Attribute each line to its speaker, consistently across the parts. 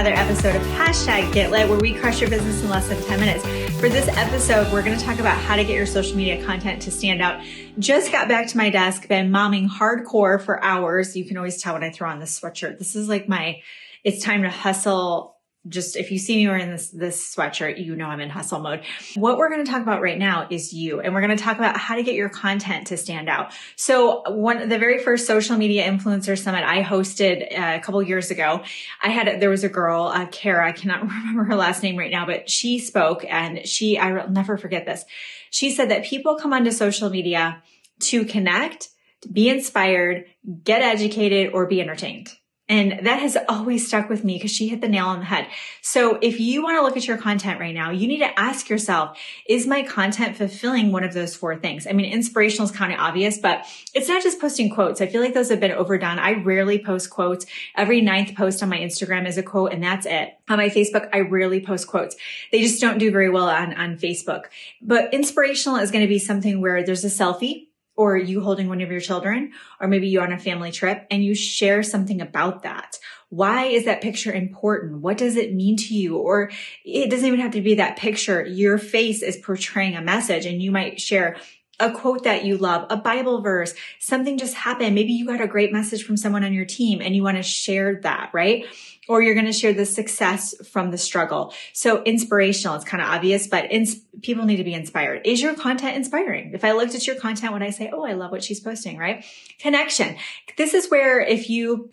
Speaker 1: another episode of #GetLit, where we crush your business in less than 10 minutes. For this episode, we're going to talk about how to get your social media content to stand out. Just got back to my desk, been momming hardcore for hours. You can always tell when I throw on this sweatshirt. This is like it's time to hustle. Just if you see me wearing this sweatshirt, you know I'm in hustle mode. What we're going to talk about right now is you, and we're going to talk about how to get your content to stand out. So the very first social media influencer summit I hosted a couple years ago, there was a girl, Kara, I cannot remember her last name right now, but she spoke and I'll never forget this. She said that people come onto social media to connect, to be inspired, get educated, or be entertained. And that has always stuck with me because she hit the nail on the head. So if you want to look at your content right now, you need to ask yourself, is my content fulfilling one of those four things? I mean, inspirational is kind of obvious, but it's not just posting quotes. I feel like those have been overdone. I rarely post quotes. Every 9th post on my Instagram is a quote, and that's it. On my Facebook, I rarely post quotes. They just don't do very well on Facebook. But inspirational is going to be something where there's a selfie, or you holding one of your children, or maybe you on a family trip and you share something about that. Why is that picture important? What does it mean to you? Or it doesn't even have to be that picture. Your face is portraying a message, and you might share a quote that you love, a Bible verse, something just happened. Maybe you got a great message from someone on your team and you want to share that, right? Or you're going to share the success from the struggle. So inspirational, it's kind of obvious, but people need to be inspired. Is your content inspiring? If I looked at your content, would I say, oh, I love what she's posting, right? Connection. This is where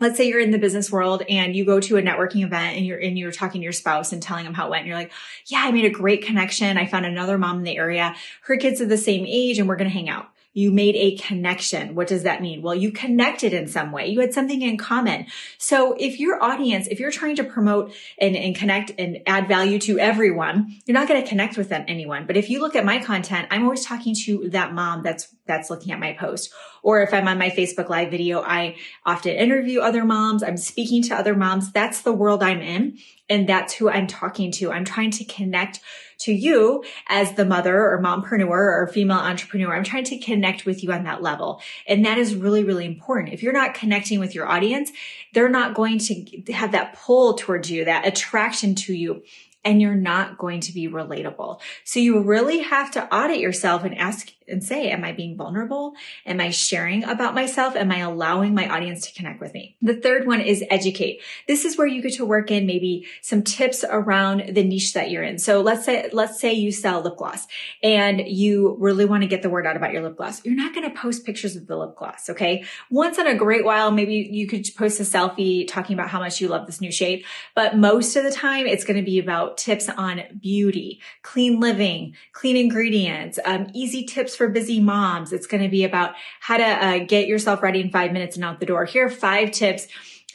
Speaker 1: let's say you're in the business world and you go to a networking event and you're talking to your spouse and telling them how it went. And you're like, yeah, I made a great connection. I found another mom in the area. Her kids are the same age and we're going to hang out. You made a connection. What does that mean? Well, you connected in some way. You had something in common. So if you're trying to promote and connect and add value to everyone, you're not going to connect with anyone. But if you look at my content, I'm always talking to that mom that's looking at my post. Or if I'm on my Facebook Live video, I often interview other moms. I'm speaking to other moms. That's the world I'm in. And that's who I'm talking to. I'm trying to connect to you as the mother or mompreneur or female entrepreneur. I'm trying to connect with you on that level. And that is really, really important. If you're not connecting with your audience, they're not going to have that pull towards you, that attraction to you, and you're not going to be relatable. So you really have to audit yourself and ask and say, am I being vulnerable? Am I sharing about myself? Am I allowing my audience to connect with me? The third one is educate. This is where you get to work in maybe some tips around the niche that you're in. So let's say you sell lip gloss and you really want to get the word out about your lip gloss. You're not going to post pictures of the lip gloss, okay? Once in a great while, maybe you could post a selfie talking about how much you love this new shade. But most of the time, it's going to be about tips on beauty, clean living, clean ingredients, easy tips for busy moms. It's going to be about how to get yourself ready in 5 minutes and out the door. Here are 5 tips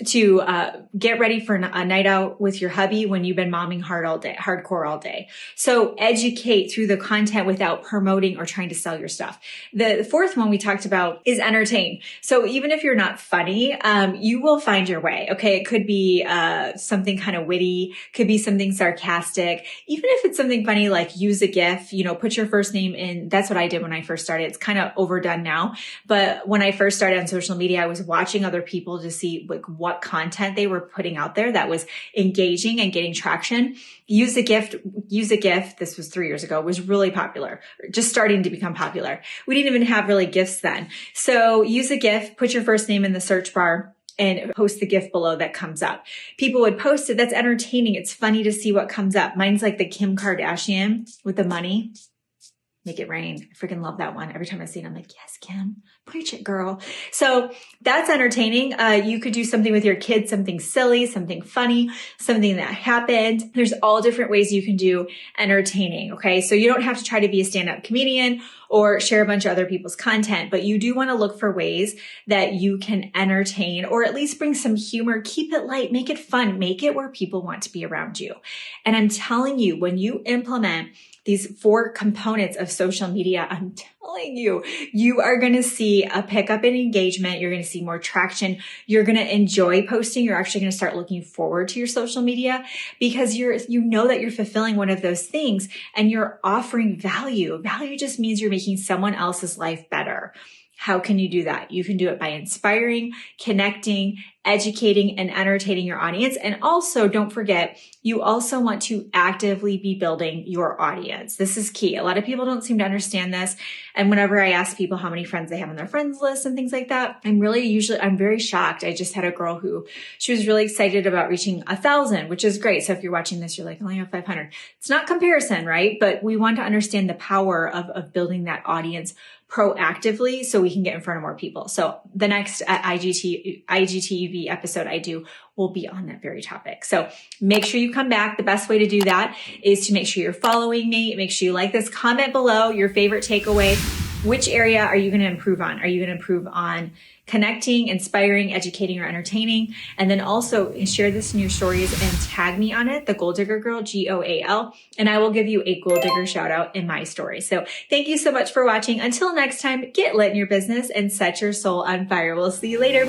Speaker 1: to get ready for a night out with your hubby when you've been momming hardcore all day. So educate through the content without promoting or trying to sell your stuff. The fourth one we talked about is entertain. So even if you're not funny, you will find your way. Okay. It could be something kind of witty, could be something sarcastic. Even if it's something funny, like use a GIF, put your first name in. That's what I did when I first started. It's kind of overdone now. But when I first started on social media, I was watching other people to see what content they were putting out there that was engaging and getting traction. Use a GIF. This was 3 years ago, was really popular, just starting to become popular. We didn't even have really GIFs then. So use a GIF, put your first name in the search bar, and post the GIF below that comes up. People would post it. That's entertaining. It's funny to see what comes up. Mine's like the Kim Kardashian with the money. Make it rain. I freaking love that one. Every time I see it, I'm like, yes, Kim, preach it, girl. So that's entertaining. You could do something with your kids, something silly, something funny, something that happened. There's all different ways you can do entertaining. Okay. So you don't have to try to be a stand-up comedian or share a bunch of other people's content, but you do want to look for ways that you can entertain or at least bring some humor, keep it light, make it fun, make it where people want to be around you. And I'm telling you, when you implement these 4 components of social media, I'm telling you, you are going to see a pickup in engagement. You're going to see more traction. You're going to enjoy posting. You're actually going to start looking forward to your social media because you know that you're fulfilling one of those things and you're offering value. Value just means you're making someone else's life better. How can you do that? You can do it by inspiring, connecting, educating and entertaining your audience. And also don't forget, you also want to actively be building your audience. This is key. A lot of people don't seem to understand this. And whenever I ask people how many friends they have on their friends list and things like that, I'm very shocked. I just had a girl she was really excited about reaching 1,000, which is great. So if you're watching this, you're like, I only have 500. It's not comparison, right? But we want to understand the power of building that audience proactively so we can get in front of more people. So the next IGTV episode I do will be on that very topic. So make sure you come back. The best way to do that is to make sure you're following me. Make sure you like this, comment below your favorite takeaway. Which area are you going to improve on? Are you going to improve on connecting, inspiring, educating, or entertaining? And then also share this in your stories and tag me on it, the Goal Digger Girl, GOAL, and I will give you a Goal Digger shout out in my story. So thank you so much for watching. Until next time, get lit in your business and set your soul on fire. We'll see you later.